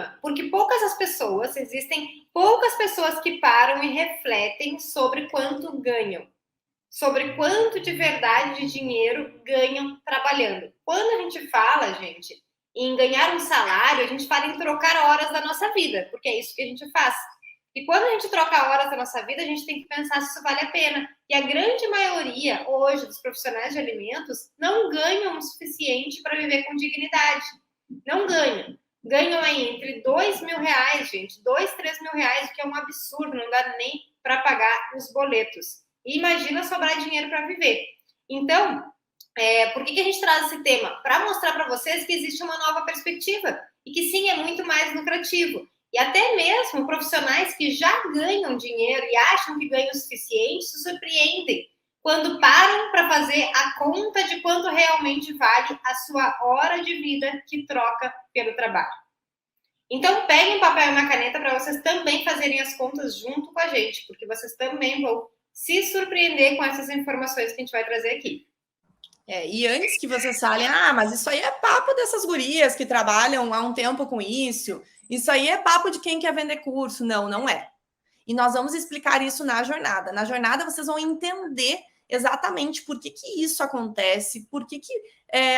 mínima, porque existem poucas pessoas que param e refletem sobre quanto ganham, sobre quanto de verdade de dinheiro ganham trabalhando. Quando a gente fala, gente, em ganhar um salário, a gente fala em trocar horas da nossa vida, porque é isso que a gente faz. E quando a gente troca horas da nossa vida, a gente tem que pensar se isso vale a pena. E a grande maioria, hoje, dos profissionais de alimentos não ganham o suficiente para viver com dignidade. Não ganham. Ganham aí entre R$2.000, gente, R$2.000, 3.000, o que é um absurdo, não dá nem para pagar os boletos. E imagina sobrar dinheiro para viver. Então, por que a gente traz esse tema? Para mostrar para vocês que existe uma nova perspectiva e que sim, é muito mais lucrativo. E até mesmo profissionais que já ganham dinheiro e acham que ganham o suficiente se surpreendem quando param para fazer a conta de quanto realmente vale a sua hora de vida que troca pelo trabalho. Então, peguem um papel e uma caneta para vocês também fazerem as contas junto com a gente, porque vocês também vão se surpreender com essas informações que a gente vai trazer aqui. E antes que vocês falem, mas isso aí é papo dessas gurias que trabalham há um tempo com isso, isso aí é papo de quem quer vender curso. Não, não é. E nós vamos explicar isso na jornada. Na jornada, vocês vão entender exatamente por que isso acontece, por que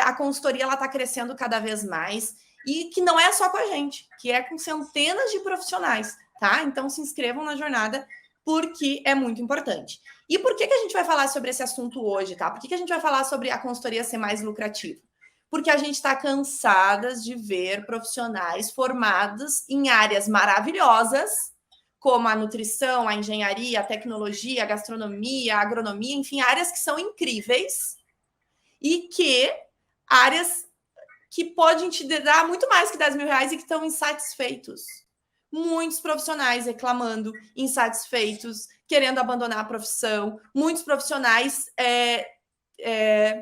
a consultoria está crescendo cada vez mais, e que não é só com a gente, que é com centenas de profissionais, tá? Então, se inscrevam na jornada, porque é muito importante. E por que a gente vai falar sobre esse assunto hoje, tá? Por que a gente vai falar sobre a consultoria ser mais lucrativa? Porque a gente está cansadas de ver profissionais formados em áreas maravilhosas, como a nutrição, a engenharia, a tecnologia, a gastronomia, a agronomia, enfim, áreas que são incríveis e que áreas que podem te dar muito mais que R$10.000 e que estão insatisfeitos. Muitos profissionais reclamando, insatisfeitos, querendo abandonar a profissão, muitos profissionais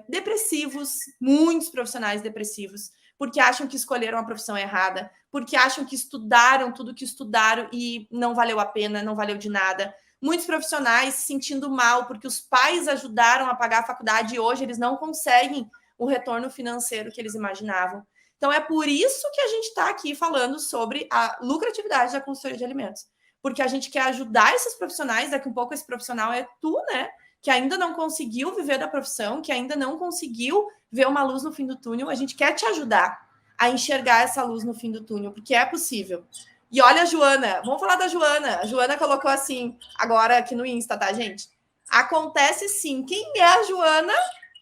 depressivos, muitos profissionais depressivos, porque acham que escolheram a profissão errada, porque acham que estudaram tudo que estudaram e não valeu a pena, não valeu de nada. Muitos profissionais se sentindo mal porque os pais ajudaram a pagar a faculdade e hoje eles não conseguem o retorno financeiro que eles imaginavam. Então, é por isso que a gente está aqui falando sobre a lucratividade da consultoria de alimentos. Porque a gente quer ajudar esses profissionais, daqui um pouco esse profissional é tu, né? Que ainda não conseguiu viver da profissão, que ainda não conseguiu ver uma luz no fim do túnel. A gente quer te ajudar a enxergar essa luz no fim do túnel, porque é possível. E olha a Joana, vamos falar da Joana. A Joana colocou assim, agora aqui no Insta, tá, gente? Acontece sim. Quem é a Joana?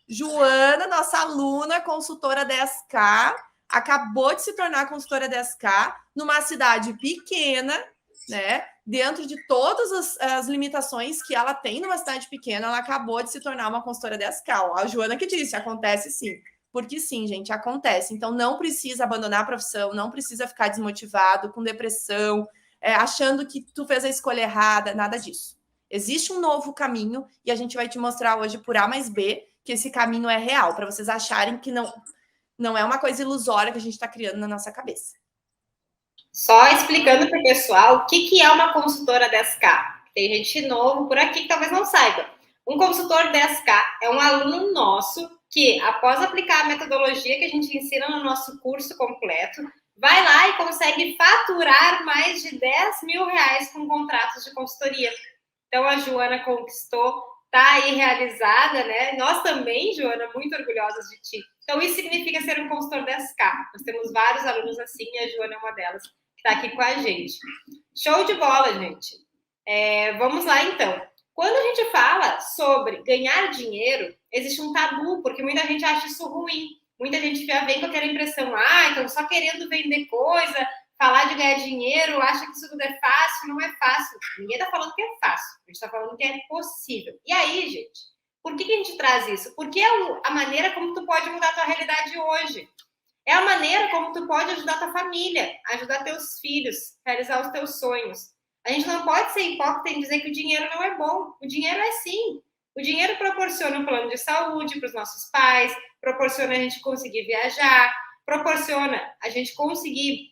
Joana, nossa aluna, consultora 10K, acabou de se tornar consultora 10K numa cidade pequena, né? Dentro de todas as limitações que ela tem numa cidade pequena, ela acabou de se tornar uma consultora 10K. Ó, a Joana que disse, acontece sim. Porque sim, gente, acontece. Então, não precisa abandonar a profissão, não precisa ficar desmotivado, com depressão, achando que tu fez a escolha errada, nada disso. Existe um novo caminho e a gente vai te mostrar hoje por A mais B que esse caminho é real, para vocês acharem que não é uma coisa ilusória que a gente está criando na nossa cabeça. Só explicando para o pessoal o que é uma consultora 10K. Tem gente novo por aqui que talvez não saiba. Um consultor 10K é um aluno nosso que, após aplicar a metodologia que a gente ensina no nosso curso completo, vai lá e consegue faturar mais de R$10.000 com contratos de consultoria. Então, a Joana conquistou, está aí realizada, né? Nós também, Joana, muito orgulhosas de ti. Então, isso significa ser um consultor 10K. Nós temos vários alunos assim e a Joana é uma delas que está aqui com a gente. Show de bola, gente. Vamos lá, então. Quando a gente fala sobre ganhar dinheiro, existe um tabu, porque muita gente acha isso ruim. Muita gente já vem com aquela impressão, então só querendo vender coisa, falar de ganhar dinheiro, acha que isso tudo é fácil, não é fácil. Ninguém está falando que é fácil, a gente está falando que é possível. E aí, gente, por que a gente traz isso? Porque é a maneira como tu pode mudar a tua realidade hoje. É a maneira como tu pode ajudar a tua família, ajudar teus filhos, realizar os teus sonhos. A gente não pode ser hipócrita em dizer que o dinheiro não é bom. O dinheiro é sim. O dinheiro proporciona um plano de saúde para os nossos pais, proporciona a gente conseguir viajar, proporciona a gente conseguir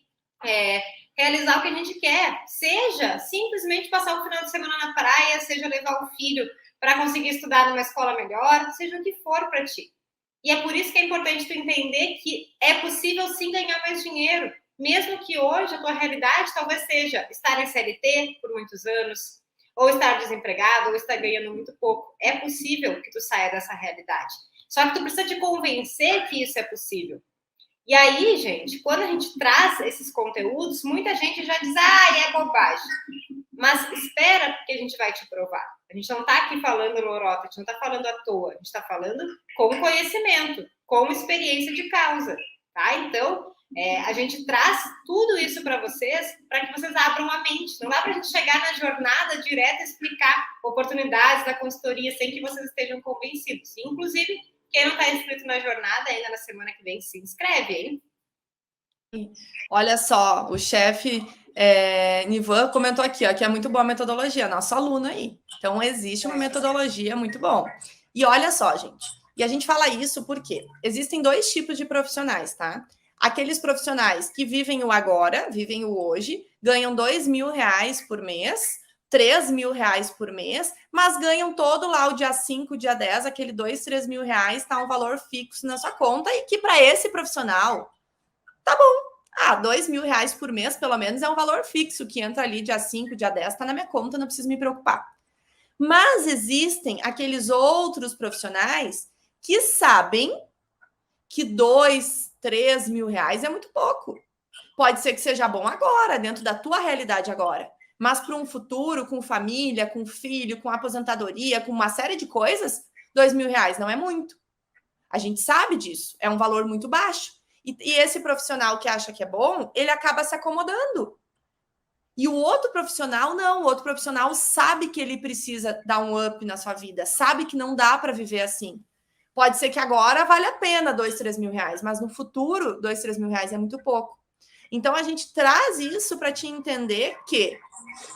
realizar o que a gente quer. Seja simplesmente passar o final de semana na praia, seja levar o filho para conseguir estudar numa escola melhor, seja o que for para ti. E é por isso que é importante tu entender que é possível sim ganhar mais dinheiro, mesmo que hoje a tua realidade talvez seja estar em CLT por muitos anos, ou estar desempregado, ou estar ganhando muito pouco. É possível que tu saia dessa realidade. Só que tu precisa te convencer que isso é possível. E aí, gente, quando a gente traz esses conteúdos, muita gente já diz, é bobagem. Mas espera, porque a gente vai te provar. A gente não está aqui falando lorota, a gente não está falando à toa, a gente está falando com conhecimento, com experiência de causa, tá? Então, a gente traz tudo isso para vocês, para que vocês abram a mente. Não dá para a gente chegar na jornada direta e explicar oportunidades da consultoria sem que vocês estejam convencidos. Inclusive, quem não está inscrito na jornada ainda na semana que vem, se inscreve, hein? Olha só, o chefe Nivan comentou aqui, ó, que é muito boa a metodologia, nosso aluno aí. Então, existe uma metodologia muito bom. E olha só, gente, e a gente fala isso porque existem dois tipos de profissionais, tá? Aqueles profissionais que vivem o agora, vivem o hoje, ganham R$2.000 por mês, R$3.000 por mês, mas ganham todo lá o dia 5, dia 10, aquele 2, 3 mil reais, tá um valor fixo na sua conta, e que para esse profissional, tá bom. R$2.000 por mês, pelo menos, é um valor fixo que entra ali dia 5, dia 10, tá na minha conta, não preciso me preocupar. Mas existem aqueles outros profissionais que sabem que 2, 3 mil reais é muito pouco. Pode ser que seja bom agora, dentro da tua realidade agora. Mas para um futuro, com família, com filho, com aposentadoria, com uma série de coisas, R$2.000 não é muito. A gente sabe disso. É um valor muito baixo. E esse profissional que acha que é bom, ele acaba se acomodando. E o outro profissional, não. O outro profissional sabe que ele precisa dar um up na sua vida. Sabe que não dá para viver assim. Pode ser que agora vale a pena 2, 3 mil reais. Mas no futuro, 2, 3 mil reais é muito pouco. Então, a gente traz isso para te entender que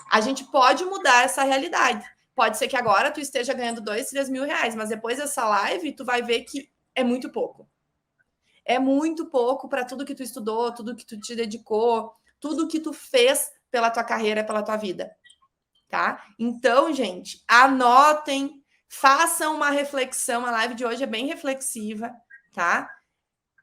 a gente pode mudar essa realidade. Pode ser que agora tu esteja ganhando 2, 3 mil reais. Mas depois dessa live, tu vai ver que é muito pouco. É muito pouco para tudo que tu estudou, tudo que tu te dedicou, tudo que tu fez pela tua carreira, pela tua vida, tá? Então, gente, anotem, façam uma reflexão. A live de hoje é bem reflexiva, tá?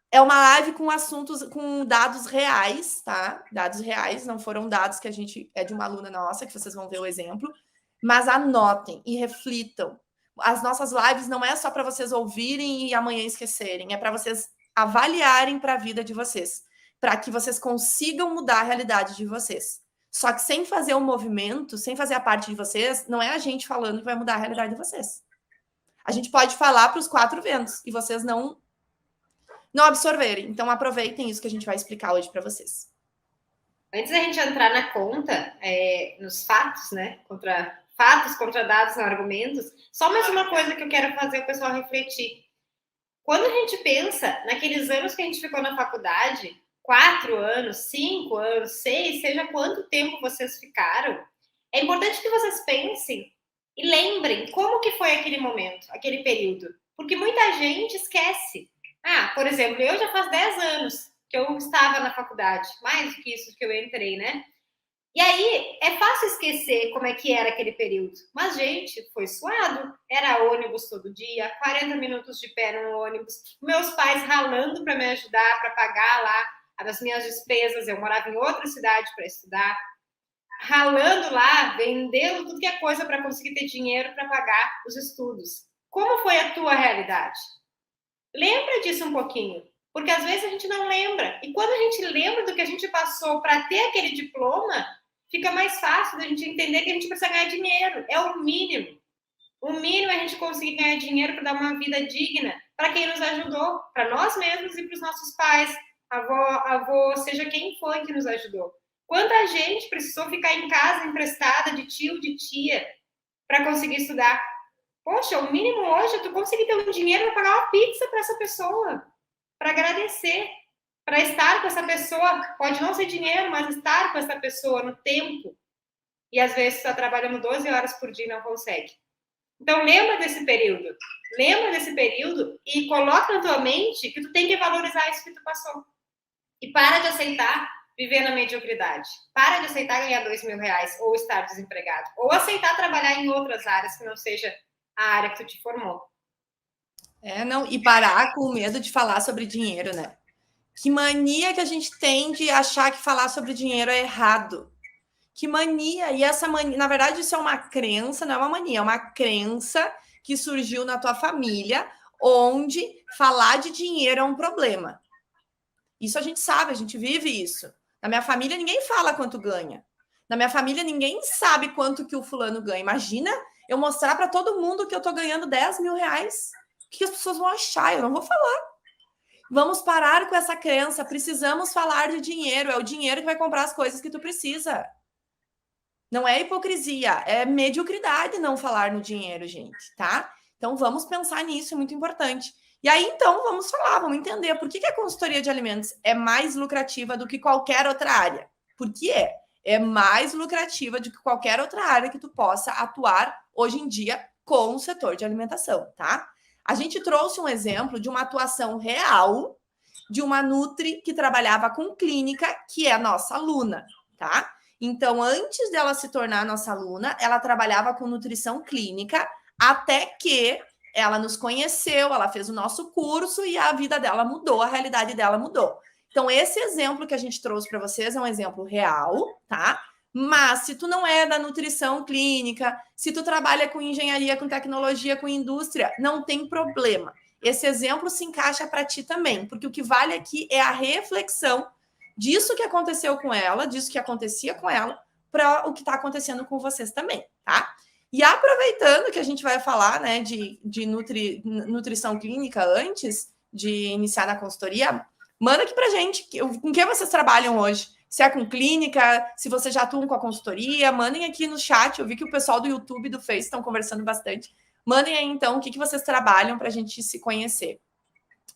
É uma live com assuntos, com dados reais, tá? Dados reais, não foram dados que a gente... É de uma aluna nossa, que vocês vão ver o exemplo. Mas anotem e reflitam. As nossas lives não é só para vocês ouvirem e amanhã esquecerem. É para vocês avaliarem para a vida de vocês. Para que vocês consigam mudar a realidade de vocês. Só que sem fazer um movimento, sem fazer a parte de vocês, não é a gente falando que vai mudar a realidade de vocês. A gente pode falar para os 4 ventos e vocês não absorverem. Então, aproveitem isso que a gente vai explicar hoje para vocês. Antes da gente entrar na conta, nos fatos, né? Fatos contra dados, não argumentos, só mais uma coisa que eu quero fazer o pessoal refletir. Quando a gente pensa naqueles anos que a gente ficou na faculdade, 4 anos, 5 anos, 6, seja quanto tempo vocês ficaram, é importante que vocês pensem e lembrem como que foi aquele momento, aquele período. Porque muita gente esquece. Por exemplo, eu já faz 10 anos que eu estava na faculdade, mais do que isso que eu entrei, né? E aí, é fácil esquecer como é que era aquele período. Mas, gente, foi suado. Era ônibus todo dia, 40 minutos de pé no ônibus. Meus pais ralando para me ajudar, para pagar lá as minhas despesas. Eu morava em outra cidade para estudar. Ralando lá, vendendo tudo que é coisa para conseguir ter dinheiro para pagar os estudos. Como foi a tua realidade? Lembra disso um pouquinho. Porque às vezes a gente não lembra. E quando a gente lembra do que a gente passou para ter aquele diploma, fica mais fácil da gente entender que a gente precisa ganhar dinheiro. É o mínimo. O mínimo é a gente conseguir ganhar dinheiro para dar uma vida digna para quem nos ajudou, para nós mesmos e para os nossos pais, avô, seja quem foi que nos ajudou. Quanta gente precisou ficar em casa emprestada de tio, de tia, para conseguir estudar? Poxa, o mínimo hoje é tu conseguir ter um dinheiro para pagar uma pizza para essa pessoa, para agradecer, para estar com essa pessoa. Pode não ser dinheiro, mas estar com essa pessoa no tempo. E às vezes está trabalhando 12 horas por dia e não consegue. Então lembra desse período. Lembra desse período e coloca na tua mente que tu tem que valorizar isso que tu passou. E para de aceitar viver na mediocridade. Para de aceitar ganhar R$2.000 ou estar desempregado. Ou aceitar trabalhar em outras áreas que não seja a área que tu te formou. Não, e parar com o medo de falar sobre dinheiro, né? Que mania que a gente tem de achar que falar sobre dinheiro é errado. Que mania. E essa mania, na verdade, isso é uma crença, não é uma mania, é uma crença que surgiu na tua família, onde falar de dinheiro é um problema. Isso a gente sabe, a gente vive isso. Na minha família, ninguém fala quanto ganha. Na minha família, ninguém sabe quanto que o fulano ganha. Imagina eu mostrar para todo mundo que eu estou ganhando 10 mil reais. O que as pessoas vão achar? Eu não vou falar. Vamos parar com essa crença. Precisamos falar de dinheiro. É o dinheiro que vai comprar as coisas que tu precisa. Não é hipocrisia, é mediocridade não falar no dinheiro, gente, tá? Então vamos pensar nisso, é muito importante. E aí, então, vamos falar, vamos entender por que a consultoria de alimentos é mais lucrativa do que qualquer outra área. Por que é? É mais lucrativa do que qualquer outra área que tu possa atuar hoje em dia com o setor de alimentação, tá? A gente trouxe um exemplo de uma atuação real de uma Nutri que trabalhava com clínica, que é a nossa aluna, tá? Então, antes dela se tornar nossa aluna, ela trabalhava com nutrição clínica, até que ela nos conheceu, ela fez o nosso curso e a vida dela mudou, a realidade dela mudou. Então, esse exemplo que a gente trouxe para vocês é um exemplo real, tá? Mas se tu não é da nutrição clínica, se tu trabalha com engenharia, com tecnologia, com indústria, não tem problema. Esse exemplo se encaixa para ti também, porque o que vale aqui é a reflexão disso que aconteceu com ela, disso que acontecia com ela, para o que está acontecendo com vocês também, tá? E aproveitando que a gente vai falar, né, de nutrição clínica antes de iniciar na consultoria, manda aqui pra gente com que vocês trabalham hoje. Se é com clínica, se vocês já atuam com a consultoria, mandem aqui no chat. Eu vi que o pessoal do YouTube e do Face estão conversando bastante. Mandem aí, então, o que vocês trabalham para a gente se conhecer.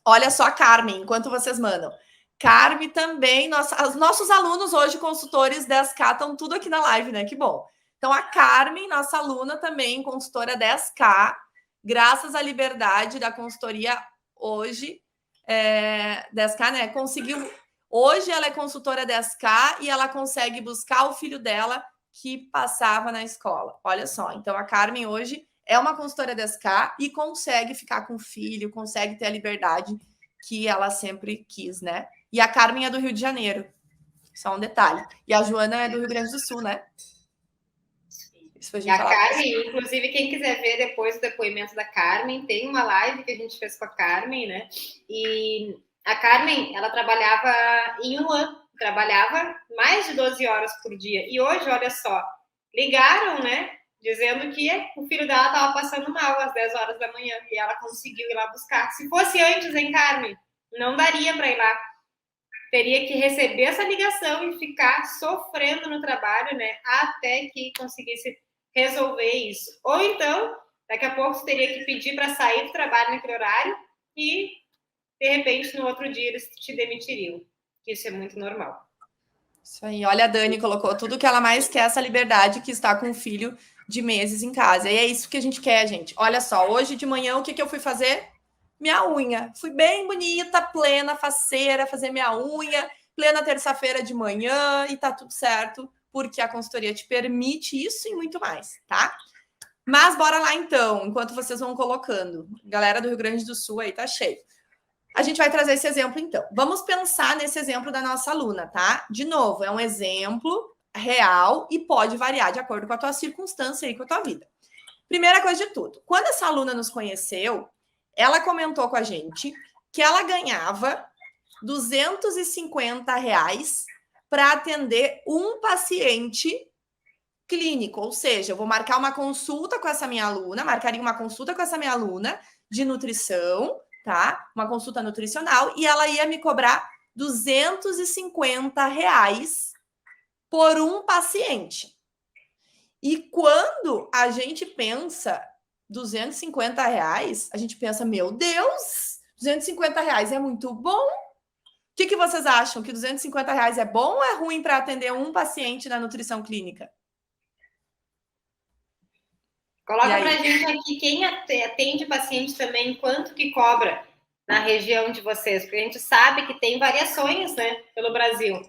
Olha só a Carmen, enquanto vocês mandam. Carmen também, os nossos alunos hoje, consultores 10K, estão tudo aqui na live, né? Que bom. Então, a Carmen, nossa aluna também, consultora 10K, graças à liberdade da consultoria hoje, 10K, né? Conseguiu. Hoje ela é consultora 10K e ela consegue buscar o filho dela que passava na escola. Olha só, então a Carmen hoje é uma consultora 10K e consegue ficar com o filho, consegue ter a liberdade que ela sempre quis, né? E a Carmen é do Rio de Janeiro, só um detalhe. E a Joana é do Rio Grande do Sul, né? E a Carmen, inclusive, quem quiser ver depois o depoimento da Carmen, tem uma live que a gente fez com a Carmen, né? E a Carmen, ela trabalhava em Wuhan, trabalhava mais de 12 horas por dia. E hoje, olha só, ligaram, né? Dizendo que o filho dela estava passando mal às 10 horas da manhã e ela conseguiu ir lá buscar. Se fosse antes, hein, Carmen? Não daria para ir lá. Teria que receber essa ligação e ficar sofrendo no trabalho, né? Até que conseguisse resolver isso. Ou então, daqui a pouco você teria que pedir para sair do trabalho naquele horário e, de repente, no outro dia eles te demitiriam. Isso é muito normal. Isso aí. Olha, a Dani colocou tudo que ela mais quer, essa liberdade que está com o filho de meses em casa. E é isso que a gente quer, gente. Olha só, hoje de manhã, o que eu fui fazer? Minha unha. Fui bem bonita, plena, faceira, fazer minha unha, plena terça-feira de manhã e tá tudo certo, porque a consultoria te permite isso e muito mais, tá? Mas bora lá então, enquanto vocês vão colocando. Galera do Rio Grande do Sul aí tá cheio. A gente vai trazer esse exemplo então. Vamos pensar nesse exemplo da nossa aluna, tá? De novo, é um exemplo real e pode variar de acordo com a tua circunstância e com a tua vida. Primeira coisa de tudo, quando essa aluna nos conheceu, ela comentou com a gente que ela ganhava R$250 para atender um paciente clínico, ou seja, eu vou marcar uma consulta com essa minha aluna, marcaria uma consulta com essa minha aluna de nutrição, tá? Uma consulta nutricional, e ela ia me cobrar R$250 por um paciente. E quando a gente pensa R$250, a gente pensa, meu Deus, R$250 é muito bom. O que vocês acham? Que R$250 é bom ou é ruim para atender um paciente na nutrição clínica? Coloca para a gente aqui quem atende paciente também, quanto que cobra na região de vocês, porque a gente sabe que tem variações, né, pelo Brasil.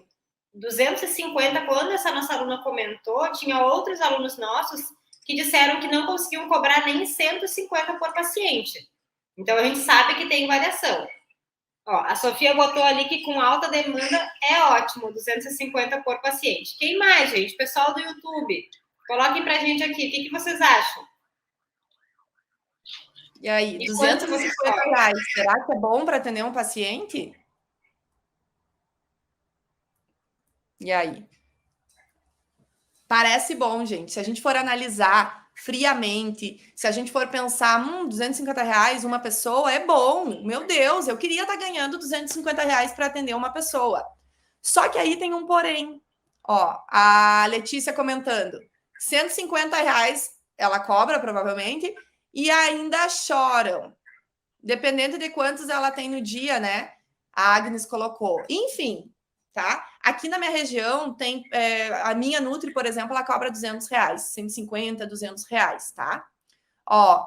250, quando essa nossa aluna comentou, tinha outros alunos nossos que disseram que não conseguiam cobrar nem 150 por paciente. Então, a gente sabe que tem variação. Ó, a Sofia botou ali que com alta demanda é ótimo, 250 por paciente. Quem mais, gente? Pessoal do YouTube, coloquem pra gente aqui, o que vocês acham? E aí, R$ 250, será que é bom para atender um paciente? E aí? Parece bom, gente. Se a gente for analisar friamente, se a gente for pensar, R$ 250 uma pessoa é bom. Meu Deus, eu queria estar ganhando R$ 250 para atender uma pessoa. Só que aí tem um porém. Ó, a Letícia comentando, R$ 150 ela cobra provavelmente e ainda choram. Dependendo de quantos ela tem no dia, né? A Agnes colocou. Enfim, tá? Aqui na minha região tem a minha Nutri, por exemplo, ela cobra R$ 200, 150, R$ 200, tá? Ó,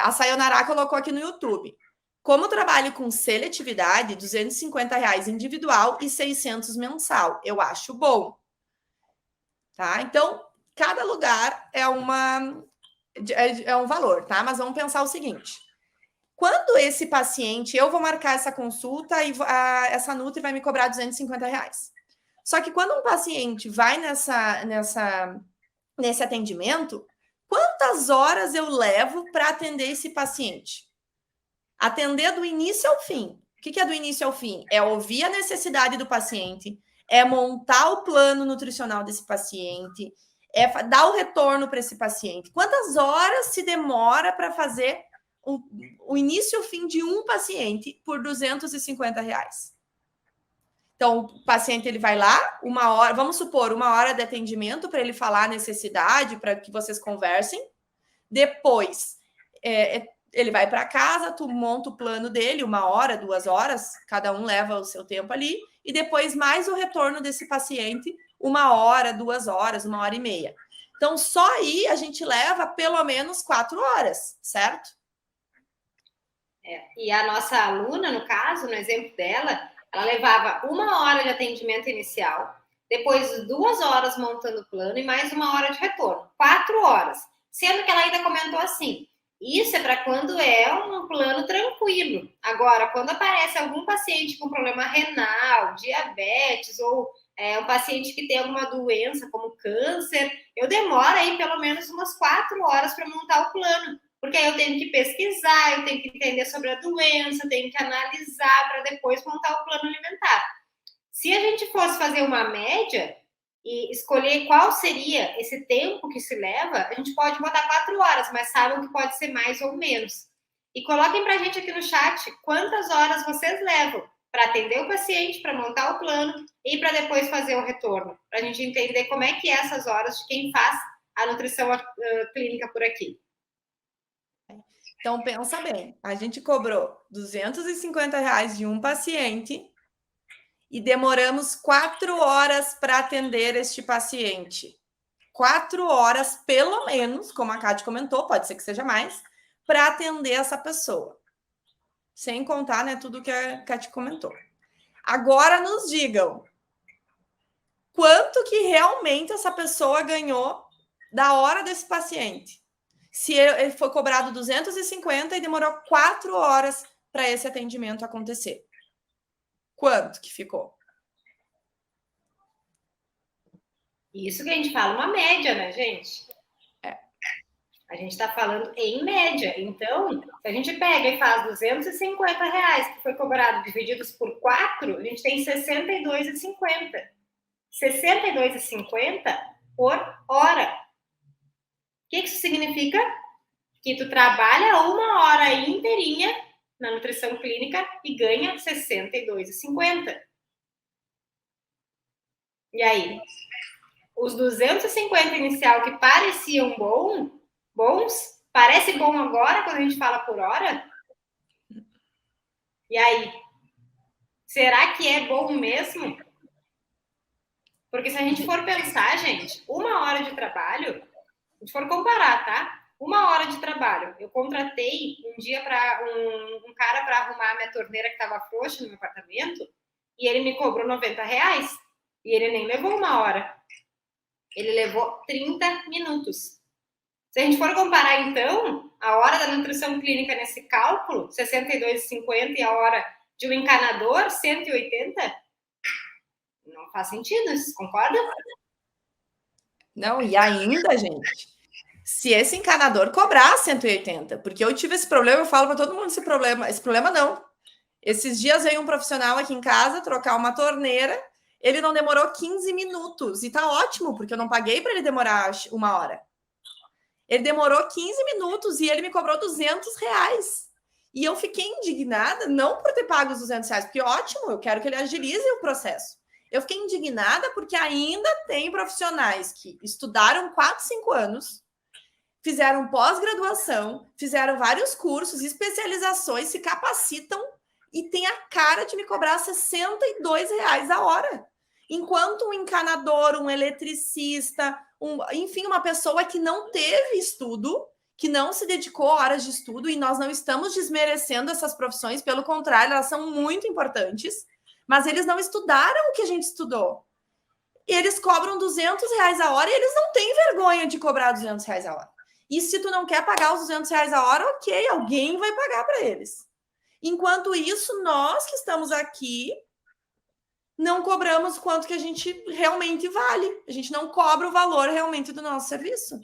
a Sayonara colocou aqui no YouTube. Como trabalho com seletividade, R$ 250 individual e 600 mensal. Eu acho bom. Tá? Então, cada lugar é um valor, tá? Mas vamos pensar o seguinte. Quando esse paciente, eu vou marcar essa consulta e essa Nutri vai me cobrar R$ 250. Só que quando um paciente vai nesse atendimento, quantas horas eu levo para atender esse paciente? Atender do início ao fim. O que é do início ao fim? É ouvir a necessidade do paciente, é montar o plano nutricional desse paciente, é dar o retorno para esse paciente. Quantas horas se demora para fazer o início e o fim de um paciente por R$ 250? Então, o paciente ele vai lá, uma hora, vamos supor, uma hora de atendimento para ele falar a necessidade, para que vocês conversem. Depois, ele vai para casa, tu monta o plano dele, 1 hora, 2 horas, cada um leva o seu tempo ali, e depois mais o retorno desse paciente, 1 hora, 2 horas, 1 hora e meia. Então, só aí a gente leva pelo menos 4 horas, certo? E a nossa aluna, no caso, no exemplo dela, ela levava 1 hora de atendimento inicial, depois 2 horas montando o plano e mais 1 hora de retorno. 4 horas. Sendo que ela ainda comentou assim, isso é para quando é um plano tranquilo. Agora, quando aparece algum paciente com problema renal, diabetes ou um paciente que tem alguma doença como câncer, eu demoro aí pelo menos umas 4 horas para montar o plano. Porque aí eu tenho que pesquisar, eu tenho que entender sobre a doença, eu tenho que analisar para depois montar o plano alimentar. Se a gente fosse fazer uma média e escolher qual seria esse tempo que se leva, a gente pode botar 4 horas, mas saibam que pode ser mais ou menos. E coloquem para a gente aqui no chat quantas horas vocês levam para atender o paciente, para montar o plano e para depois fazer o retorno, para a gente entender como é que é essas horas de quem faz a nutrição clínica por aqui. Então, pensa bem, a gente cobrou R$ 250 de um paciente e demoramos 4 horas para atender este paciente. 4 horas, pelo menos, como a Cátia comentou, pode ser que seja mais, para atender essa pessoa. Sem contar, né, tudo que a Cátia comentou. Agora nos digam quanto que realmente essa pessoa ganhou da hora desse paciente. Se ele foi cobrado 250 e demorou 4 horas para esse atendimento acontecer. Quanto que ficou? Isso que a gente fala uma média, né, gente? A gente está falando em média. Então, se a gente pega e faz R$ 250 que foi cobrado divididos por 4, a gente tem R$ 62,50. R$ 62,50 por hora. O que isso significa? Que tu trabalha 1 hora inteirinha na nutrição clínica e ganha R$ 62,50. E aí? Os 250 inicial que pareciam bons, parece bom agora quando a gente fala por hora? E aí? Será que é bom mesmo? Porque se a gente for pensar, gente, 1 hora de trabalho, se a gente for comparar, tá? 1 hora de trabalho. Eu contratei um dia para um cara para arrumar a minha torneira que estava frouxa no meu apartamento e ele me cobrou R$ 90 e ele nem levou 1 hora. Ele levou 30 minutos. Se a gente for comparar, então, a hora da nutrição clínica nesse cálculo, R$ 62,50 e a hora de um encanador, 180? Não faz sentido, vocês concordam? Não, e ainda, gente, se esse encanador cobrar 180, porque eu tive esse problema, eu falo para todo mundo esse problema não. Esses dias veio um profissional aqui em casa trocar uma torneira, ele não demorou 15 minutos, e tá ótimo, porque eu não paguei para ele demorar 1 hora. Ele demorou 15 minutos e ele me cobrou R$200. E eu fiquei indignada, não por ter pago os R$200, porque ótimo, eu quero que ele agilize o processo. Eu fiquei indignada porque ainda tem profissionais que estudaram 4, 5 anos, fizeram pós-graduação, fizeram vários cursos, especializações, se capacitam e tem a cara de me cobrar R$62 a hora. Enquanto um encanador, um eletricista, enfim, uma pessoa que não teve estudo, que não se dedicou a horas de estudo, e nós não estamos desmerecendo essas profissões, pelo contrário, elas são muito importantes, mas eles não estudaram o que a gente estudou. E eles cobram R$200 a hora e eles não têm vergonha de cobrar R$200 a hora. E se tu não quer pagar os R$200 a hora, ok, alguém vai pagar para eles. Enquanto isso, nós que estamos aqui não cobramos quanto que a gente realmente vale. A gente não cobra o valor realmente do nosso serviço.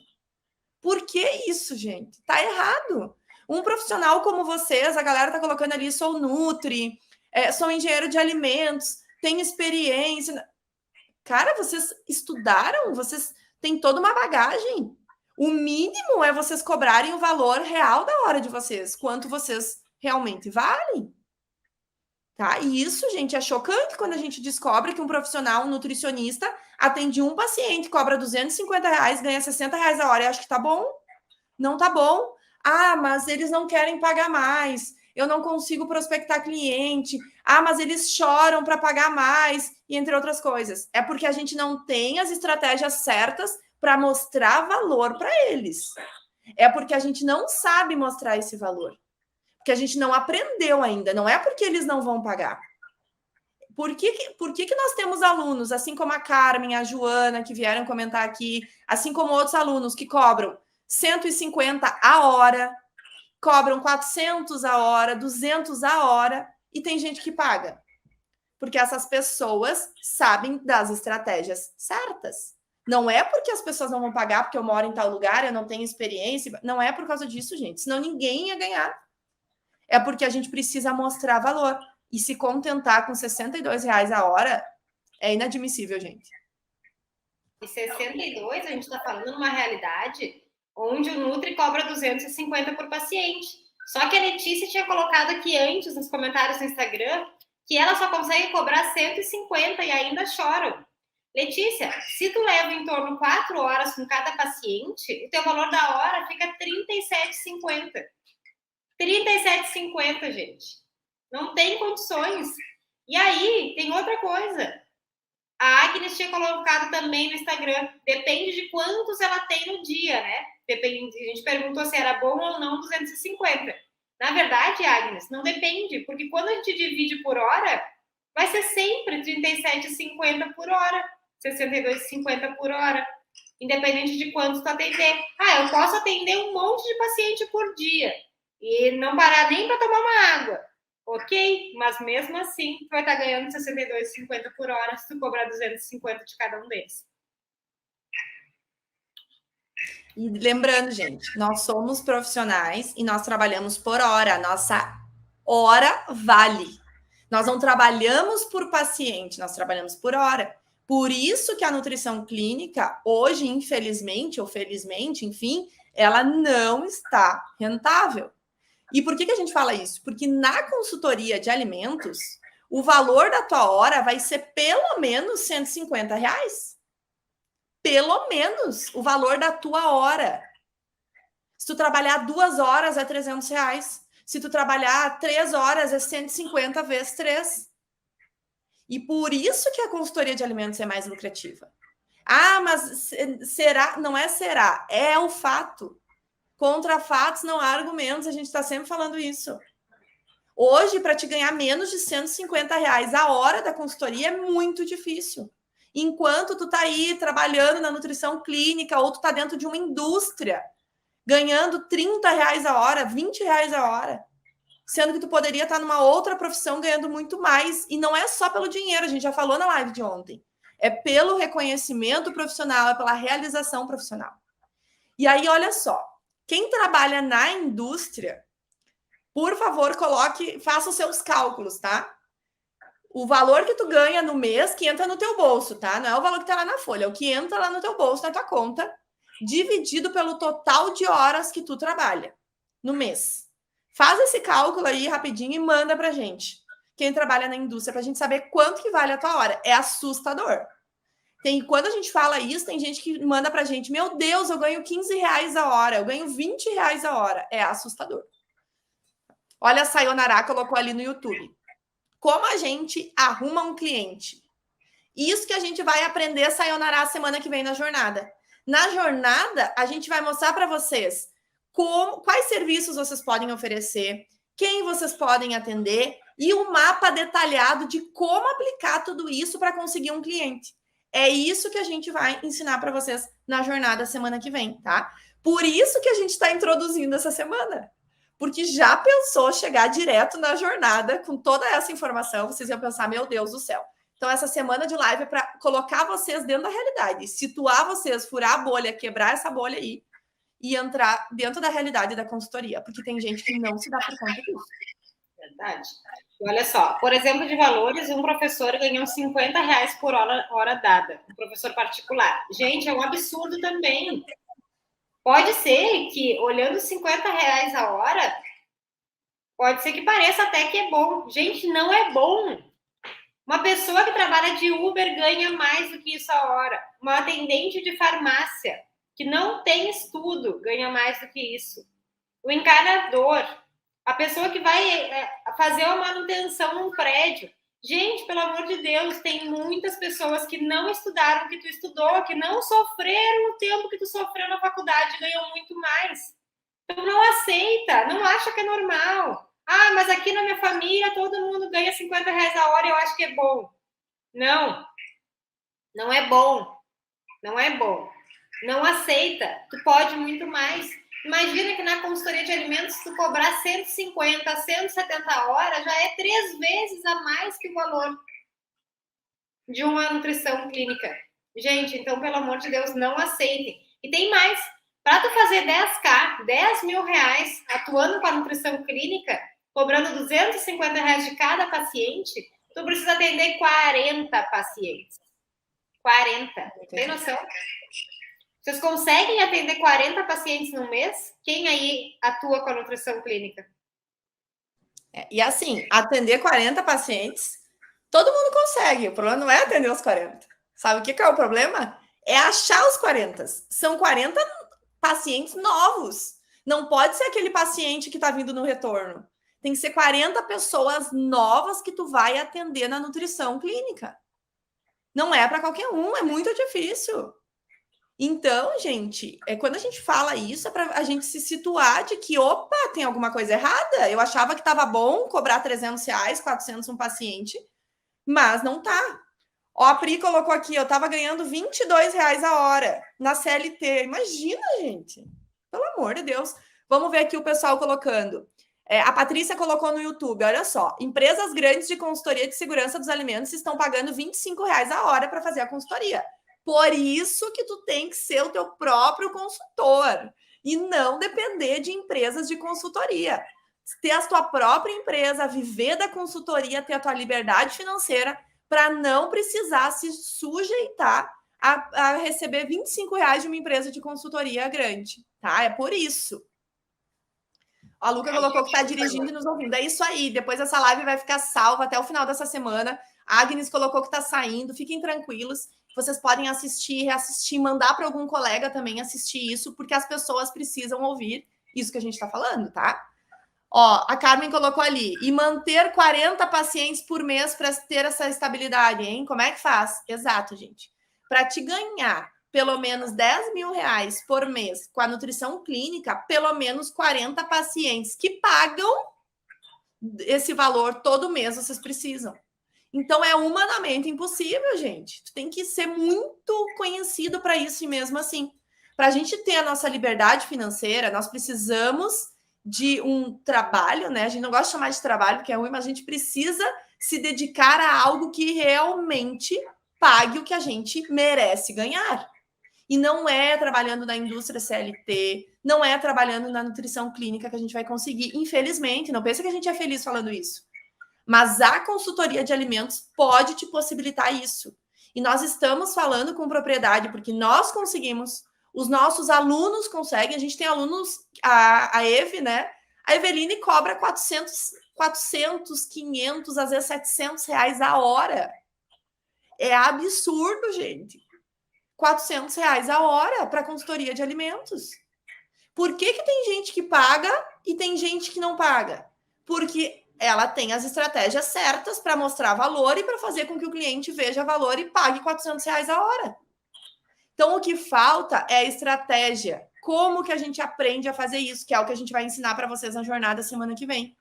Por que isso, gente? Tá errado. Um profissional como vocês, a galera tá colocando ali, sou nutri, sou engenheiro de alimentos, tenho experiência. Cara, vocês estudaram, vocês têm toda uma bagagem. O mínimo é vocês cobrarem o valor real da hora de vocês, quanto vocês realmente valem. Tá? E isso, gente, é chocante quando a gente descobre que um profissional, um nutricionista, atende um paciente, cobra R$250, ganha R$60 a hora. Eu acho que tá bom. Não tá bom. Ah, mas eles não querem pagar mais. Eu não consigo prospectar cliente. Ah, mas eles choram para pagar mais, e entre outras coisas. É porque a gente não tem as estratégias certas para mostrar valor para eles. É porque a gente não sabe mostrar esse valor. Porque a gente não aprendeu ainda. Não é porque eles não vão pagar. Por que nós temos alunos, assim como a Carmen, a Joana, que vieram comentar aqui, assim como outros alunos que cobram 150 a hora, cobram 400 a hora, 200 a hora, e tem gente que paga? Porque essas pessoas sabem das estratégias certas. Não é porque as pessoas não vão pagar porque eu moro em tal lugar, eu não tenho experiência. Não é por causa disso, gente. Senão ninguém ia ganhar. É porque a gente precisa mostrar valor. E se contentar com R$62 a hora é inadmissível, gente. E 62, a gente está falando numa realidade onde o Nutri cobra 250 por paciente. Só que a Letícia tinha colocado aqui antes, nos comentários no Instagram, que ela só consegue cobrar 150 e ainda choram. Letícia, se tu leva em torno de 4 horas com cada paciente, o teu valor da hora fica R$37,50. R$37,50, gente. Não tem condições. E aí, tem outra coisa. A Agnes tinha colocado também no Instagram. Depende de quantos ela tem no dia, né? Depende, a gente perguntou se era bom ou não 250. Na verdade, Agnes, não depende. Porque quando a gente divide por hora, vai ser sempre R$37,50 por hora. R$62,50 por hora. Independente de quantos tu atender. Ah, eu posso atender um monte de paciente por dia. E não parar nem para tomar uma água. Ok, mas mesmo assim, tu vai estar ganhando R$62,50 por hora se tu cobrar 250 de cada um deles. E lembrando, gente, nós somos profissionais e nós trabalhamos por hora. Nossa hora vale. Nós não trabalhamos por paciente, nós trabalhamos por hora. Por isso que a nutrição clínica, hoje, infelizmente ou felizmente, enfim, ela não está rentável. E por que a gente fala isso? Porque na consultoria de alimentos, o valor da tua hora vai ser pelo menos R$150. Pelo menos o valor da tua hora. Se tu trabalhar 2 horas, é R$300. Se tu trabalhar 3 horas, é 150 vezes 3. E por isso que a consultoria de alimentos é mais lucrativa. Ah, mas será? Não é será, é o fato. Contra fatos não há argumentos, a gente está sempre falando isso. Hoje, para te ganhar menos de R$150 a hora da consultoria é muito difícil. Enquanto tu tá aí trabalhando na nutrição clínica ou tu tá dentro de uma indústria, ganhando R$30 a hora, R$20 a hora. sendo que tu poderia estar numa outra profissão ganhando muito mais. E não é só pelo dinheiro, a gente já falou na live de ontem. É pelo reconhecimento profissional, é pela realização profissional. E aí, olha só, quem trabalha na indústria, por favor, faça os seus cálculos, tá? O valor que tu ganha no mês que entra no teu bolso, tá? Não é o valor que tá lá na folha, é o que entra lá no teu bolso, na tua conta, dividido pelo total de horas que tu trabalha no mês. Faz esse cálculo aí rapidinho e manda pra gente. Quem trabalha na indústria, pra gente saber quanto que vale a tua hora. É assustador. Quando a gente fala isso, tem gente que manda pra gente, meu Deus, eu ganho 15 reais a hora, eu ganho 20 reais a hora. É assustador. Olha, a Sayonara colocou ali no YouTube. Como a gente arruma um cliente? Isso que a gente vai aprender a Sayonara semana que vem na jornada. Na jornada, a gente vai mostrar para vocês quais serviços vocês podem oferecer, quem vocês podem atender e um mapa detalhado de como aplicar tudo isso para conseguir um cliente. É isso que a gente vai ensinar para vocês na jornada semana que vem, tá? Por isso que a gente está introduzindo essa semana. Porque já pensou chegar direto na jornada com toda essa informação, vocês iam pensar, meu Deus do céu. Então, essa semana de live é para colocar vocês dentro da realidade, situar vocês, furar a bolha, quebrar essa bolha aí e entrar dentro da realidade da consultoria, porque tem gente que não se dá por conta disso. Verdade. Olha só, por exemplo, de valores, um professor ganhou 50 reais por hora dada, um professor particular. Gente, é um absurdo também. Pode ser que, olhando 50 reais a hora, pode ser que pareça até que é bom. Gente, não é bom. Uma pessoa que trabalha de Uber ganha mais do que isso a hora. Uma atendente de farmácia que não tem estudo ganha mais do que isso. O encanador, a pessoa que vai fazer a manutenção num prédio. Gente, pelo amor de Deus, tem muitas pessoas que não estudaram o que tu estudou, que não sofreram o tempo que tu sofreu na faculdade, ganham muito mais. Então não aceita, não acha que é normal. Ah, mas aqui na minha família todo mundo ganha 50 reais a hora e eu acho que é bom. Não, não é bom. Não é bom. Não aceita, tu pode muito mais. Imagina que na consultoria de alimentos, se tu cobrar 150, 170 horas, já é 3 vezes a mais que o valor de uma nutrição clínica. Gente, então, pelo amor de Deus, não aceitem. E tem mais. Para tu fazer 10K, 10 mil reais, atuando com a nutrição clínica, cobrando 250 reais de cada paciente, tu precisa atender 40 pacientes. 40. Tem noção? Vocês conseguem atender 40 pacientes no mês? Quem aí atua com a nutrição clínica? E assim, atender 40 pacientes, todo mundo consegue. O problema não é atender os 40. Sabe o que é o problema? É achar os 40. São 40 pacientes novos. Não pode ser aquele paciente que está vindo no retorno. Tem que ser 40 pessoas novas que tu vai atender na nutrição clínica. Não é para qualquer um, é muito difícil. Então, gente, quando a gente fala isso, é para a gente se situar de que, opa, tem alguma coisa errada. Eu achava que estava bom cobrar 300 reais, 400 um paciente, mas não tá. Ó, a Pri colocou aqui, eu estava ganhando 22 reais a hora na CLT. Imagina, gente. Pelo amor de Deus. Vamos ver aqui o pessoal colocando. A Patrícia colocou no YouTube, olha só. Empresas grandes de consultoria de segurança dos alimentos estão pagando 25 reais a hora para fazer a consultoria. Por isso que tu tem que ser o teu próprio consultor e não depender de empresas de consultoria. Ter a tua própria empresa, viver da consultoria, ter a tua liberdade financeira para não precisar se sujeitar a receber 25 reais de uma empresa de consultoria grande, tá? É por isso. A Luca colocou que está dirigindo e nos ouvindo. É isso aí. Depois essa live vai ficar salva até o final dessa semana. A Agnes colocou que está saindo. Fiquem tranquilos. Vocês podem assistir, reassistir, mandar para algum colega também assistir isso, porque as pessoas precisam ouvir isso que a gente está falando, tá? Ó, a Carmen colocou ali. E manter 40 pacientes por mês para ter essa estabilidade, hein? Como é que faz? Exato, gente. Para te ganhar pelo menos 10 mil reais por mês com a nutrição clínica, pelo menos 40 pacientes que pagam esse valor todo mês vocês precisam. Então, é humanamente impossível, gente. Tu tem que ser muito conhecido para isso e mesmo assim. Para a gente ter a nossa liberdade financeira, nós precisamos de um trabalho, né? A gente não gosta de chamar de trabalho, porque é ruim, mas a gente precisa se dedicar a algo que realmente pague o que a gente merece ganhar. E não é trabalhando na indústria CLT, não é trabalhando na nutrição clínica que a gente vai conseguir, infelizmente. Não pensa que a gente é feliz falando isso. Mas a consultoria de alimentos pode te possibilitar isso. E nós estamos falando com propriedade, porque nós conseguimos, os nossos alunos conseguem, a gente tem alunos, a Eve, né? A Eveline cobra 400, 500, às vezes 700 reais a hora. É absurdo, gente. 400 reais a hora para consultoria de alimentos. Por que tem gente que paga e tem gente que não paga? Porque ela tem as estratégias certas para mostrar valor e para fazer com que o cliente veja valor e pague 400 reais a hora. Então, o que falta é a estratégia. Como que a gente aprende a fazer isso? Que é o que a gente vai ensinar para vocês na jornada semana que vem.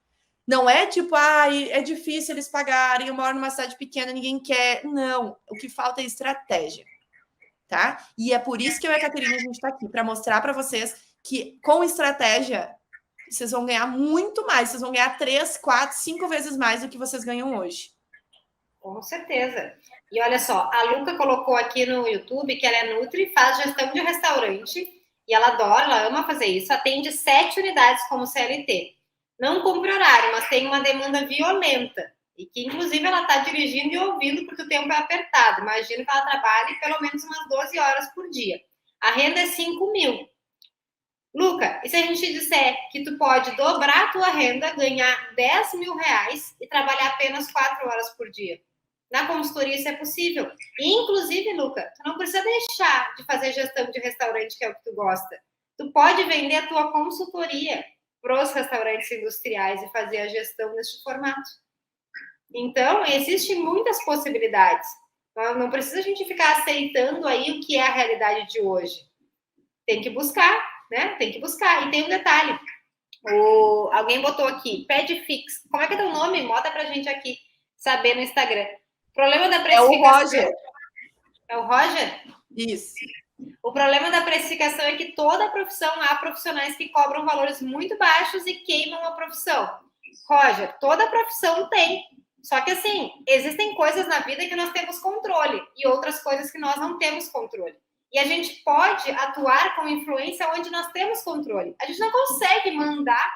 Não é tipo, é difícil eles pagarem, eu moro numa cidade pequena, ninguém quer. Não, o que falta é estratégia. Tá? E é por isso que eu e a Caterina, a gente está aqui, para mostrar para vocês que com estratégia vocês vão ganhar muito mais, vocês vão ganhar 3, 4, 5 vezes mais do que vocês ganham hoje. Com certeza. E olha só, a Luca colocou aqui no YouTube que ela é nutri, faz gestão de restaurante e ela adora, ela ama fazer isso, atende 7 unidades como CLT. Não cumpre horário, mas tem uma demanda violenta. E que, inclusive, ela está dirigindo e ouvindo porque o tempo é apertado. Imagino que ela trabalhe pelo menos umas 12 horas por dia. A renda é 5 mil. Luca, e se a gente disser que tu pode dobrar a tua renda, ganhar 10 mil reais e trabalhar apenas 4 horas por dia? Na consultoria isso é possível. E, inclusive, Luca, tu não precisa deixar de fazer gestão de restaurante, que é o que tu gosta. Tu pode vender a tua consultoria para os restaurantes industriais e fazer a gestão neste formato. Então, existem muitas possibilidades. Não precisa a gente ficar aceitando aí o que é a realidade de hoje. Tem que buscar, né? Tem que buscar. E tem um detalhe. Alguém botou aqui, PedFix. Como é que é teu nome? Bota pra gente aqui saber no Instagram. Problema da precificação... É o Roger. É o Roger? Isso. O problema da precificação é que toda a profissão há profissionais que cobram valores muito baixos e queimam a profissão. Roger, toda profissão tem. Só que, assim, existem coisas na vida que nós temos controle e outras coisas que nós não temos controle. E a gente pode atuar com influência onde nós temos controle. A gente não consegue mandar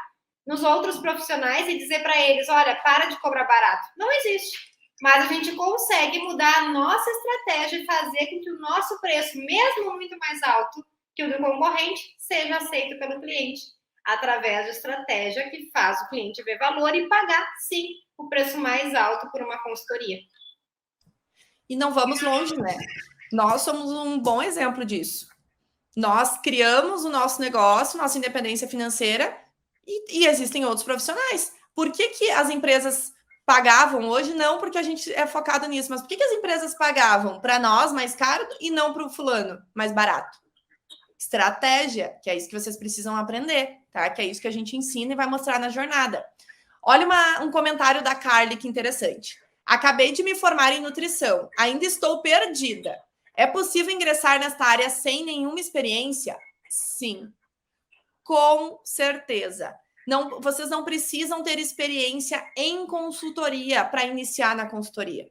nos outros profissionais e dizer para eles, olha, para de cobrar barato. Não existe. Mas a gente consegue mudar a nossa estratégia e fazer com que o nosso preço, mesmo muito mais alto que o do concorrente, seja aceito pelo cliente, através de estratégia que faz o cliente ver valor e pagar, sim, o preço mais alto por uma consultoria. E não vamos longe, né? Nós somos um bom exemplo disso. Nós criamos o nosso negócio, nossa independência financeira, e existem outros profissionais. Por que as empresas pagavam hoje? Não porque a gente é focado nisso, mas por que as empresas pagavam para nós mais caro e não para o fulano mais barato? Estratégia, que é isso que vocês precisam aprender, tá? Que é isso que a gente ensina e vai mostrar na jornada. Olha um comentário da Carly, que interessante. Acabei de me formar em nutrição, ainda estou perdida. É possível ingressar nesta área sem nenhuma experiência? Sim, com certeza. Não, vocês não precisam ter experiência em consultoria para iniciar na consultoria.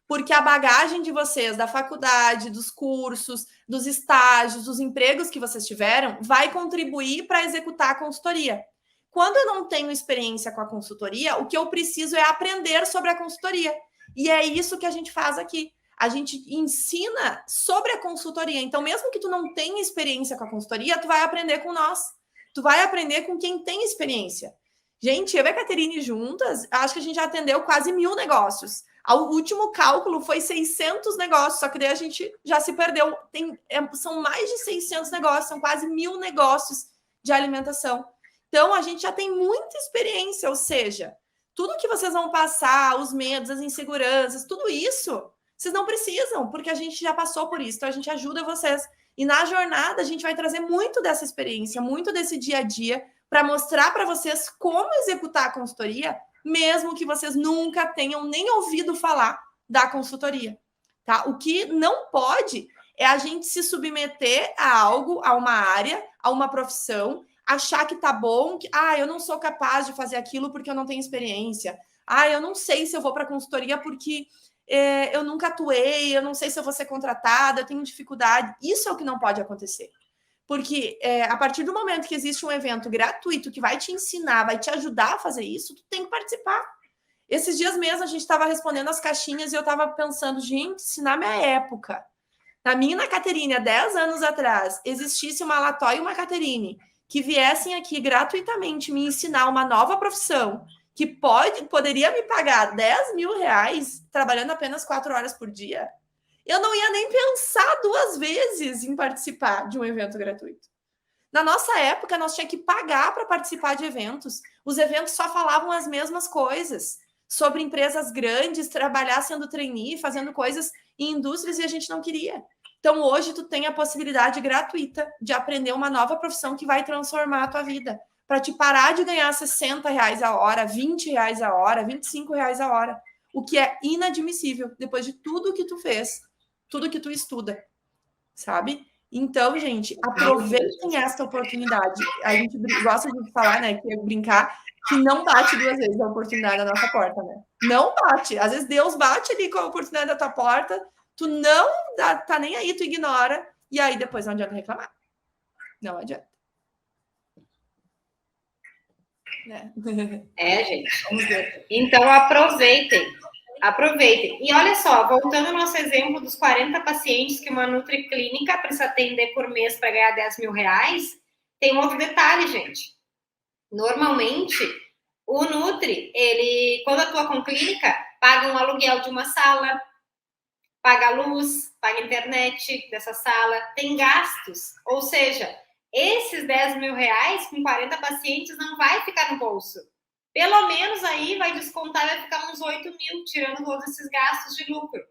Porque a bagagem de vocês, da faculdade, dos cursos, dos estágios, dos empregos que vocês tiveram, vai contribuir para executar a consultoria. Quando eu não tenho experiência com a consultoria, o que eu preciso é aprender sobre a consultoria. E é isso que a gente faz aqui. A gente ensina sobre a consultoria. Então, mesmo que tu não tenha experiência com a consultoria, tu vai aprender com nós. Tu vai aprender com quem tem experiência. Gente, eu e a Caterine juntas, acho que a gente já atendeu quase 1000 negócios. O último cálculo foi 600 negócios, só que daí a gente já se perdeu. São mais de 600 negócios, são quase 1000 negócios de alimentação. Então, a gente já tem muita experiência, ou seja, tudo que vocês vão passar, os medos, as inseguranças, tudo isso, vocês não precisam, porque a gente já passou por isso, então a gente ajuda vocês. E na jornada, a gente vai trazer muito dessa experiência, muito desse dia a dia, para mostrar para vocês como executar a consultoria, mesmo que vocês nunca tenham nem ouvido falar da consultoria, tá? O que não pode é a gente se submeter a algo, a uma área, a uma profissão, achar que tá bom, que eu não sou capaz de fazer aquilo porque eu não tenho experiência. Eu não sei se eu vou para consultoria porque eu nunca atuei, eu não sei se eu vou ser contratada, eu tenho dificuldade. Isso é o que não pode acontecer. Porque a partir do momento que existe um evento gratuito que vai te ensinar, vai te ajudar a fazer isso, tu tem que participar. Esses dias mesmo a gente estava respondendo as caixinhas e eu estava pensando, gente, se na minha época, na minha e na Caterine, há 10 anos atrás, existisse uma Latóia e uma Caterine que viessem aqui gratuitamente me ensinar uma nova profissão que poderia me pagar 10 mil reais trabalhando apenas 4 horas por dia, eu não ia nem pensar 2 vezes em participar de um evento gratuito. Na nossa época, nós tínhamos que pagar para participar de eventos. Os eventos só falavam as mesmas coisas sobre empresas grandes, trabalhar sendo trainee, fazendo coisas em indústrias e a gente não queria. Então, hoje, tu tem a possibilidade gratuita de aprender uma nova profissão que vai transformar a tua vida. Para te parar de ganhar 60 reais a hora, 20 reais a hora, 25 reais a hora. O que é inadmissível depois de tudo que tu fez, tudo que tu estuda, sabe? Então, gente, aproveitem esta oportunidade. A gente gosta de falar, né, que é brincar, que não bate 2 vezes a oportunidade na nossa porta, né? Não bate. Às vezes Deus bate ali com a oportunidade da tua porta, tu não tá nem aí, tu ignora, e aí depois não adianta reclamar. Não adianta. Gente. Então, aproveitem. E olha só, voltando ao nosso exemplo dos 40 pacientes que uma nutriclínica precisa atender por mês para ganhar 10 mil reais, tem um outro detalhe, gente. Normalmente, o Nutri, ele, quando atua com clínica, paga um aluguel de uma sala, paga luz, paga internet dessa sala, tem gastos. Ou seja, esses 10 mil reais com 40 pacientes não vai ficar no bolso. Pelo menos aí vai descontar, vai ficar uns 8 mil, tirando todos esses gastos de lucro.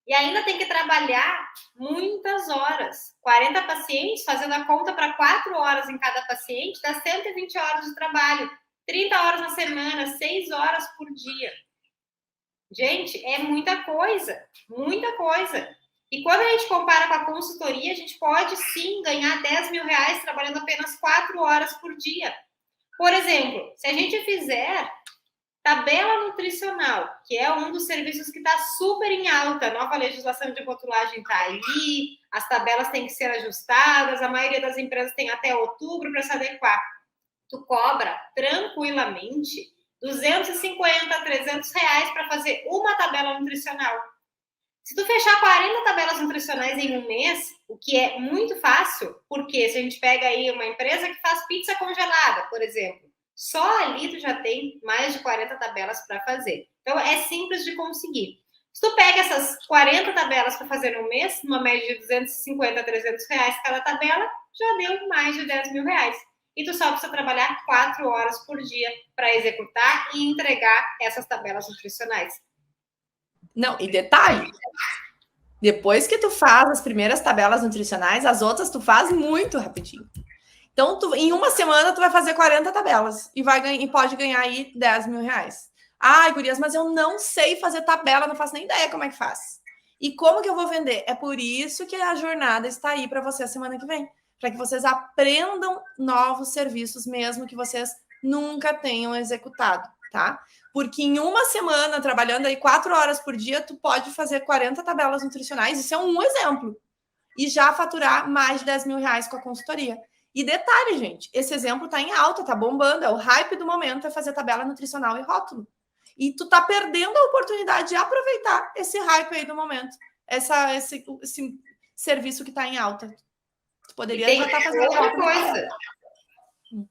E ainda tem que trabalhar muitas horas. 40 pacientes, fazendo a conta para 4 horas em cada paciente, dá 120 horas de trabalho. 30 horas na semana, 6 horas por dia. Gente, é muita coisa, muita coisa. E quando a gente compara com a consultoria, a gente pode sim ganhar 10 mil reais trabalhando apenas 4 horas por dia. Por exemplo, se a gente fizer tabela nutricional, que é um dos serviços que está super em alta, a nova legislação de rotulagem está aí, as tabelas têm que ser ajustadas, a maioria das empresas tem até outubro para se adequar. Tu cobra tranquilamente 250, 300 reais para fazer uma tabela nutricional. Se tu fechar 40 tabelas nutricionais em um mês, o que é muito fácil, porque se a gente pega aí uma empresa que faz pizza congelada, por exemplo, só ali tu já tem mais de 40 tabelas para fazer. Então, é simples de conseguir. Se tu pega essas 40 tabelas para fazer no mês, numa média de 250 a 300 reais cada tabela, já deu mais de 10 mil reais. E tu só precisa trabalhar 4 horas por dia para executar e entregar essas tabelas nutricionais. Não, e detalhe, depois que tu faz as primeiras tabelas nutricionais, as outras tu faz muito rapidinho. Então, em uma semana, tu vai fazer 40 tabelas e pode ganhar aí 10 mil reais. Ai, gurias, mas eu não sei fazer tabela, não faço nem ideia como é que faz. E como que eu vou vender? É por isso que a jornada está aí para você a semana que vem. Para que vocês aprendam novos serviços, mesmo que vocês nunca tenham executado, tá? Porque em uma semana, trabalhando aí 4 horas por dia, tu pode fazer 40 tabelas nutricionais, isso é um exemplo. E já faturar mais de 10 mil reais com a consultoria. E detalhe, gente, esse exemplo tá em alta, tá bombando, é o hype do momento, é fazer tabela nutricional e rótulo. E tu tá perdendo a oportunidade de aproveitar esse hype aí do momento, esse serviço que tá em alta. Tu poderia já estar fazendo outra coisa.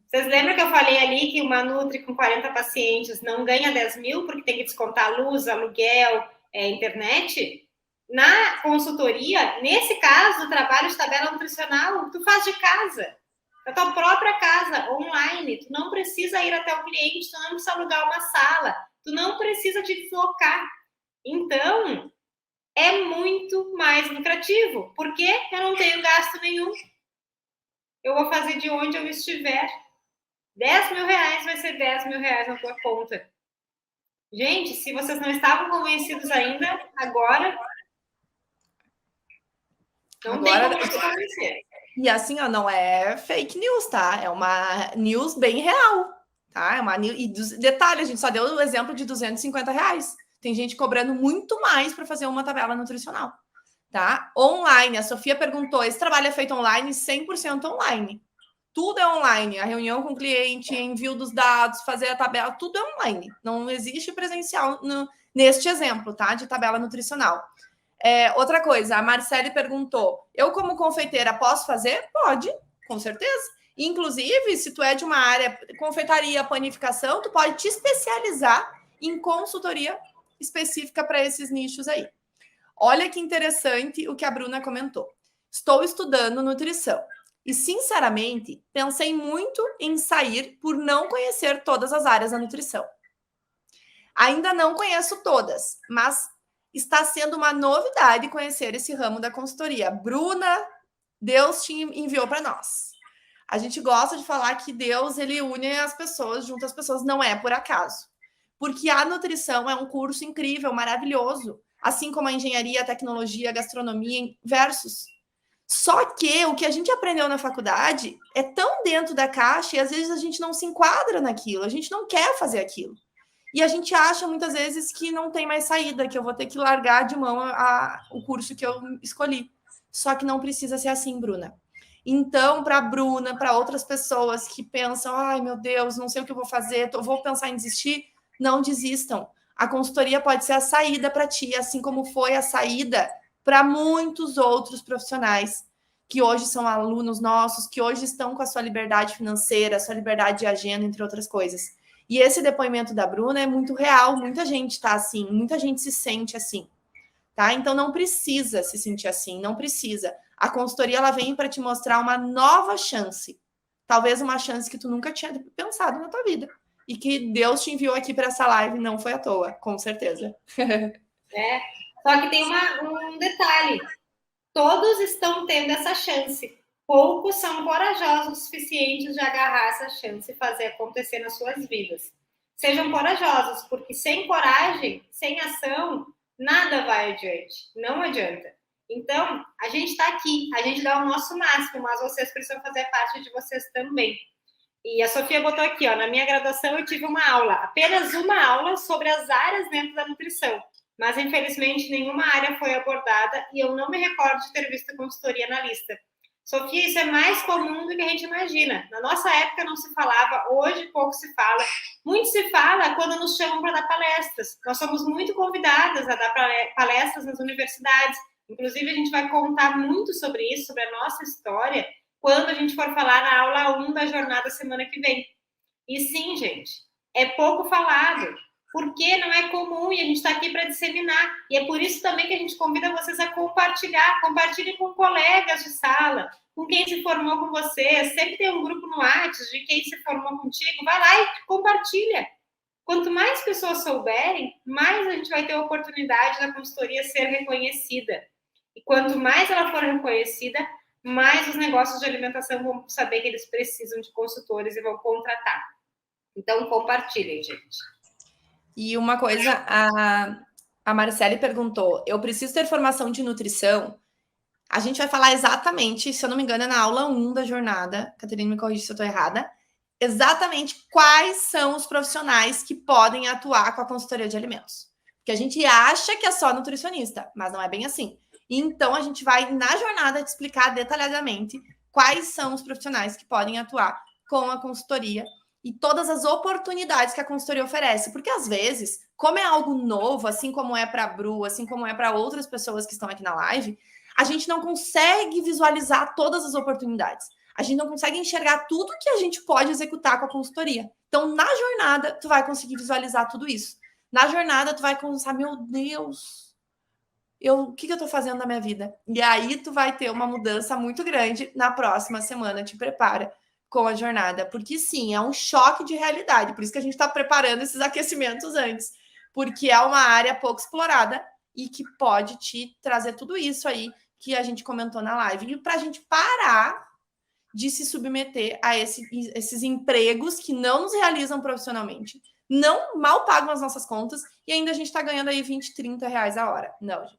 Vocês lembram que eu falei ali que uma Nutri com 40 pacientes não ganha 10 mil porque tem que descontar luz, aluguel, internet? Na consultoria, nesse caso, o trabalho de tabela nutricional, tu faz de casa, da tua própria casa, online. Tu não precisa ir até o cliente, tu não precisa alugar uma sala, tu não precisa te deslocar. Então, é muito mais lucrativo, porque eu não tenho gasto nenhum. Eu vou fazer de onde eu estiver. 10 mil reais vai ser 10 mil reais na tua conta. Gente, se vocês não estavam convencidos ainda, agora não tem como se convencer. E assim, ó, não é fake news, tá? É uma news bem real, tá? É uma news... E detalhe, a gente só deu o exemplo de R$ 250. Tem gente cobrando muito mais para fazer uma tabela nutricional, tá? Online, a Sofia perguntou, esse trabalho é feito online? 100% online. Tudo é online. A reunião com o cliente, envio dos dados, fazer a tabela, tudo é online. Não existe presencial neste exemplo, tá? De tabela nutricional. Outra coisa, a Marcele perguntou: eu, como confeiteira, posso fazer? Pode, com certeza. Inclusive, se tu é de uma área confeitaria, panificação, tu pode te especializar em consultoria específica para esses nichos aí. Olha que interessante o que a Bruna comentou. Estou estudando nutrição e, sinceramente, pensei muito em sair por não conhecer todas as áreas da nutrição. Ainda não conheço todas, mas está sendo uma novidade conhecer esse ramo da consultoria. Bruna, Deus te enviou para nós. A gente gosta de falar que Deus, ele une as pessoas, junta as pessoas, não é por acaso. Porque a nutrição é um curso incrível, maravilhoso, assim como a engenharia, a tecnologia, a gastronomia, versus. Só que o que a gente aprendeu na faculdade é tão dentro da caixa e às vezes a gente não se enquadra naquilo, a gente não quer fazer aquilo. E a gente acha muitas vezes que não tem mais saída, que eu vou ter que largar de mão o curso que eu escolhi. Só que não precisa ser assim, Bruna. Então, para a Bruna, para outras pessoas que pensam, ai meu Deus, não sei o que eu vou fazer, vou pensar em desistir, não desistam. A consultoria pode ser a saída para ti, assim como foi a saída para muitos outros profissionais que hoje são alunos nossos, que hoje estão com a sua liberdade financeira, a sua liberdade de agenda, entre outras coisas. E esse depoimento da Bruna é muito real, muita gente tá assim, muita gente se sente assim, tá? Então não precisa se sentir assim, não precisa. A consultoria ela vem para te mostrar uma nova chance, talvez uma chance que tu nunca tinha pensado na tua vida e que Deus te enviou aqui para essa live, não foi à toa, com certeza. Só que tem um detalhe, todos estão tendo essa chance. Poucos são corajosos o suficiente de agarrar essa chance e fazer acontecer nas suas vidas. Sejam corajosos, porque sem coragem, sem ação, nada vai adiante. Não adianta. Então, a gente está aqui, a gente dá o nosso máximo, mas vocês precisam fazer parte de vocês também. E a Sofia botou aqui, ó, na minha graduação eu tive uma aula, apenas uma aula sobre as áreas dentro da nutrição. Mas, infelizmente, nenhuma área foi abordada e eu não me recordo de ter visto consultoria na lista. Sofia, isso é mais comum do que a gente imagina. Na nossa época não se falava, hoje pouco se fala. Muito se fala quando nos chamam para dar palestras. Nós somos muito convidadas a dar palestras nas universidades. Inclusive, a gente vai contar muito sobre isso, sobre a nossa história, quando a gente for falar na aula 1 da jornada semana que vem. E sim, gente, é pouco falado, porque não é comum e a gente está aqui para disseminar. E é por isso também que a gente convida vocês a compartilhar. Compartilhem com colegas de sala, com quem se formou com você. Sempre tem um grupo no WhatsApp de quem se formou contigo. Vai lá e compartilha. Quanto mais pessoas souberem, mais a gente vai ter a oportunidade da consultoria ser reconhecida. E quanto mais ela for reconhecida, mais os negócios de alimentação vão saber que eles precisam de consultores e vão contratar. Então, compartilhem, gente. E uma coisa, a Marcele perguntou, eu preciso ter formação de nutrição? A gente vai falar exatamente, se eu não me engano, é na aula 1 da jornada, Catarina me corrige se eu estou errada, exatamente quais são os profissionais que podem atuar com a consultoria de alimentos. Porque a gente acha que é só nutricionista, mas não é bem assim. Então, a gente vai, na jornada, te explicar detalhadamente quais são os profissionais que podem atuar com a consultoria e todas as oportunidades que a consultoria oferece. Porque, às vezes, como é algo novo, assim como é para a Bru, assim como é para outras pessoas que estão aqui na live, a gente não consegue visualizar todas as oportunidades. A gente não consegue enxergar tudo que a gente pode executar com a consultoria. Então, na jornada, tu vai conseguir visualizar tudo isso. Na jornada, tu vai pensar, meu Deus, o que eu tô fazendo na minha vida? E aí, tu vai ter uma mudança muito grande na próxima semana. Te prepara com a jornada. Porque, sim, é um choque de realidade. Por isso que a gente está preparando esses aquecimentos antes. Porque é uma área pouco explorada e que pode te trazer tudo isso aí que a gente comentou na live. E para a gente parar de se submeter a esses empregos que não nos realizam profissionalmente, não mal pagam as nossas contas e ainda a gente está ganhando aí 20, 30 reais a hora. Não, gente.